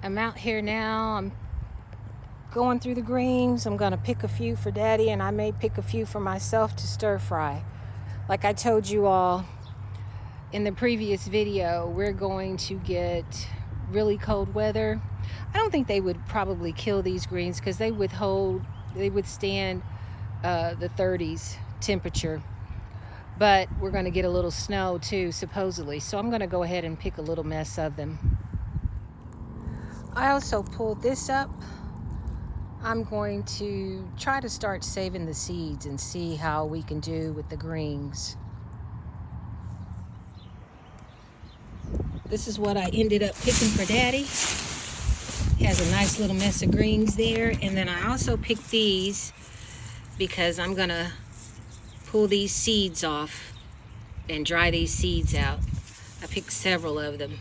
I'm out here now. I'm going through the greens. I'm gonna pick a few for Daddy, and I may pick a few for myself to stir fry. Like I told you all in the previous video, we're going to get really cold weather. I don't think they would probably kill these greens because they withstand the 30s temperature. But we're going to get a little snow too, supposedly. So I'm going to go ahead and pick a little mess of them. I also pulled this up. I'm going to try to start saving the seeds and see how we can do with the greens. This is what I ended up picking for Daddy. He has a nice little mess of greens there. And then I also picked these because I'm going to pull these seeds off and dry these seeds out. I picked several of them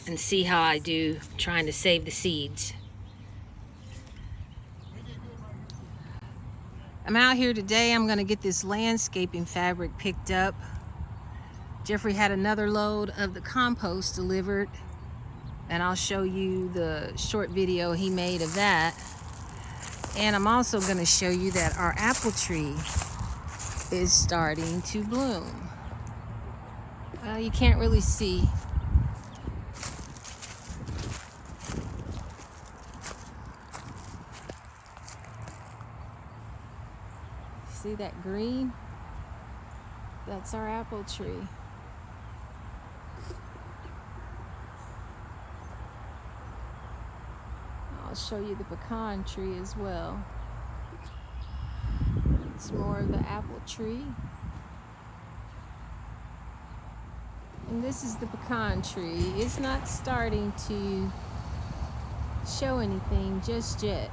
and see how I do trying to save the seeds. I'm out here today. I'm gonna get this landscaping fabric picked up. Jeffrey had another load of the compost delivered, and I'll show you the short video he made of that. And I'm also gonna show you that our apple tree is starting to bloom. You can't really see. See that green? That's our apple tree. I'll show you the pecan tree as well. It's more of the apple tree. And this is the pecan tree. It's not starting to show anything just yet.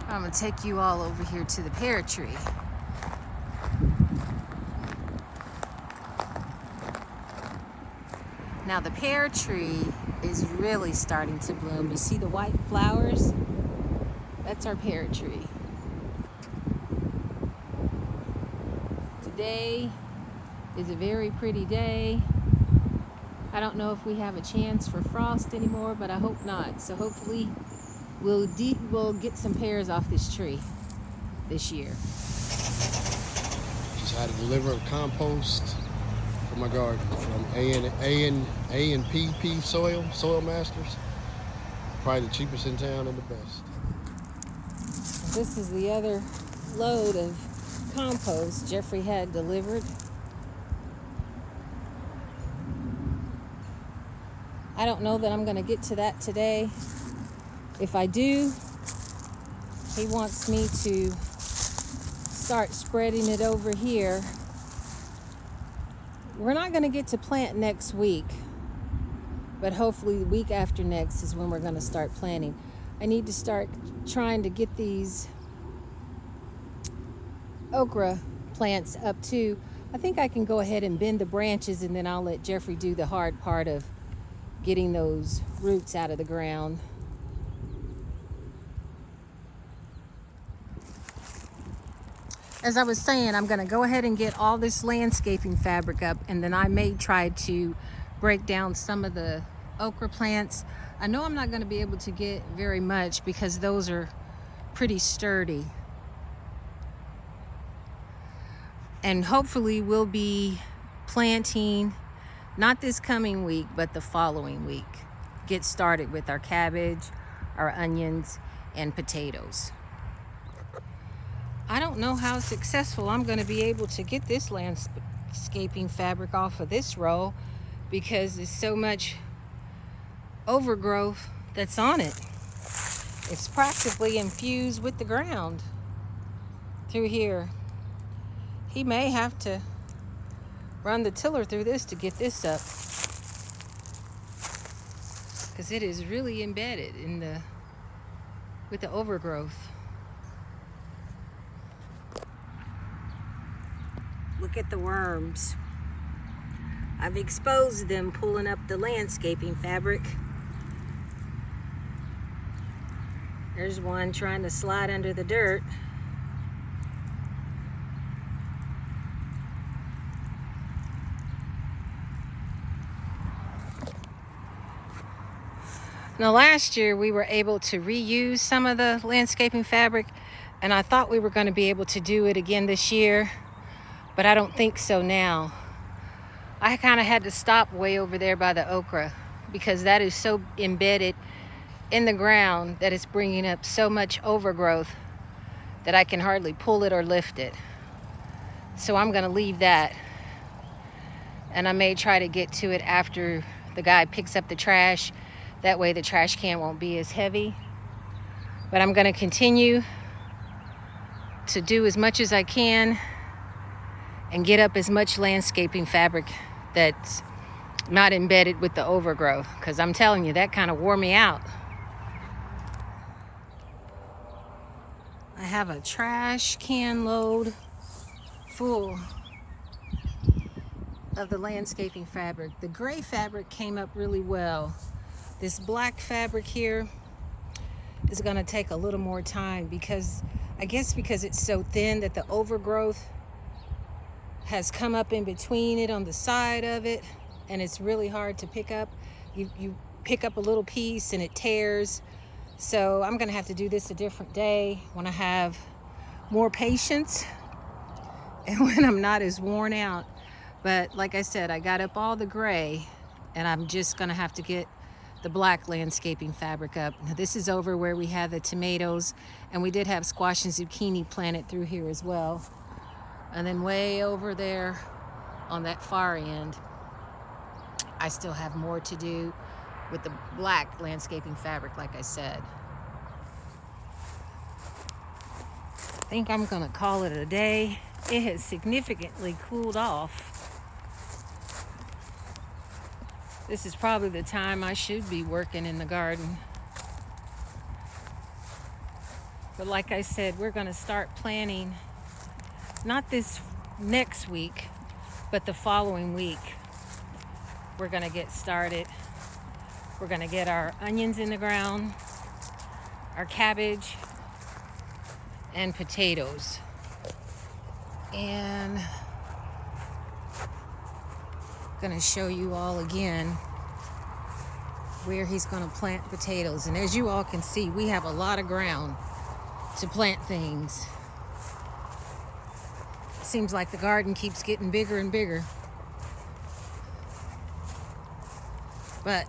I'm gonna take you all over here to the pear tree. Now the pear tree is really starting to bloom. You see the white flowers? That's our pear tree. Today is a very pretty day. I don't know if we have a chance for frost anymore, but I hope not. So hopefully we'll get some pears off this tree this year. Just had to deliver compost for my garden from A&P Soil Masters. Probably the cheapest in town and the best. This is the other load of compost Jeffrey had delivered. I don't know that I'm going to get to that today. If I do, he wants me to start spreading it over here. We're not going to get to plant next week, but hopefully the week after next is when we're going to start planting. I need to start trying to get these okra plants up too. I think I can go ahead and bend the branches, and then I'll let Jeffrey do the hard part of getting those roots out of the ground. As I was saying, I'm going to go ahead and get all this landscaping fabric up, and then I may try to break down some of the okra plants. I know I'm not going to be able to get very much because those are pretty sturdy. And hopefully we'll be planting not this coming week, but the following week. Get started with our cabbage, our onions, and potatoes. I don't know how successful I'm going to be able to get this landscaping fabric off of this row because there's so much overgrowth that's on it. It's practically infused with the ground through here. He may have to run the tiller through this to get this up because it is really embedded in with the overgrowth. Look at the worms. I've exposed them pulling up the landscaping fabric. There's one trying to slide under the dirt. Now last year we were able to reuse some of the landscaping fabric, and I thought we were going to be able to do it again this year, but I don't think so now. I kind of had to stop way over there by the okra because that is so embedded in the ground that it's bringing up so much overgrowth that I can hardly pull it or lift it. So I'm going to leave that, and I may try to get to it after the guy picks up the trash. That way the trash can won't be as heavy. But I'm going to continue to do as much as I can and get up as much landscaping fabric that's not embedded with the overgrowth, because I'm telling you, that kind of wore me out. I have a trash can load full of the landscaping fabric. The gray fabric came up really well. This black fabric here is going to take a little more time because I guess because it's so thin that the overgrowth has come up in between it on the side of it, and it's really hard to pick up. You pick up a little piece and it tears. So I'm gonna have to do this a different day when I have more patience and when I'm not as worn out. But like I said, I got up all the gray, and I'm just gonna have to get the black landscaping fabric up. Now this is over where we have the tomatoes, and we did have squash and zucchini planted through here as well. And then way over there on that far end, I still have more to do with the black landscaping fabric, like I said. I think I'm gonna call it a day. It has significantly cooled off. This is probably the time I should be working in the garden. But like I said, we're gonna start planting, not this next week, but the following week. We're gonna get started. We're gonna get our onions in the ground, our cabbage, and potatoes. And gonna show you all again where he's gonna plant potatoes. And as you all can see, we have a lot of ground to plant things. It seems like the garden keeps getting bigger and bigger. But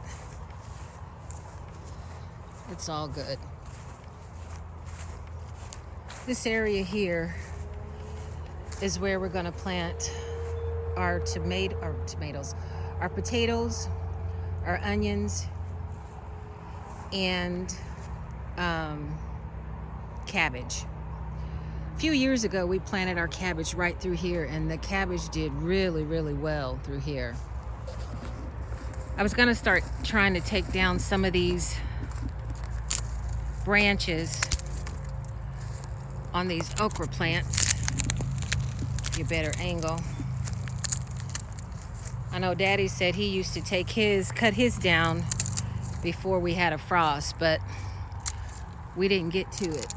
it's all good. This area here is where we're gonna plant our potatoes, our onions, and cabbage. A few years ago, we planted our cabbage right through here, and the cabbage did really, really well through here. I was gonna start trying to take down some of these branches on these okra plants. Get a better angle. I know Daddy said he used to cut his down before we had a frost, but we didn't get to it.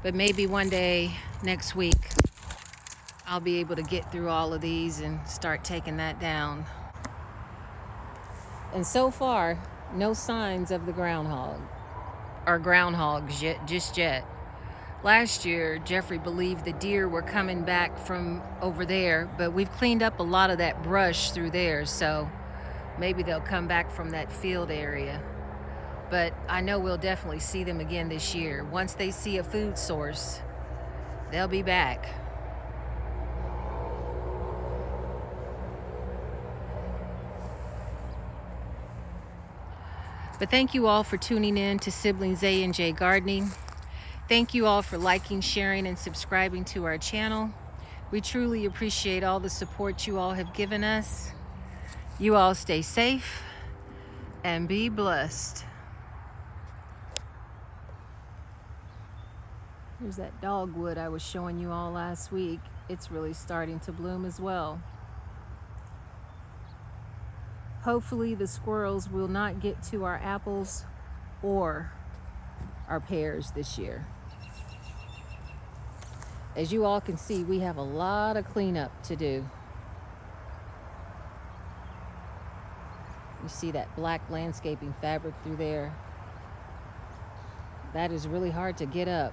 But maybe one day next week, I'll be able to get through all of these and start taking that down. And so far, no signs of the groundhog or groundhogs yet. Last year, Jeffrey believed the deer were coming back from over there, but we've cleaned up a lot of that brush through there, so maybe they'll come back from that field area. But I know we'll definitely see them again this year. Once they see a food source, they'll be back. But thank you all for tuning in to Siblings A and J Gardening. Thank you all for liking, sharing, and subscribing to our channel. We truly appreciate all the support you all have given us. You all stay safe and be blessed. Here's that dogwood I was showing you all last week. It's really starting to bloom as well. Hopefully the squirrels will not get to our apples or our pears this year. As you all can see, we have a lot of cleanup to do. You see that black landscaping fabric through there. That is really hard to get up.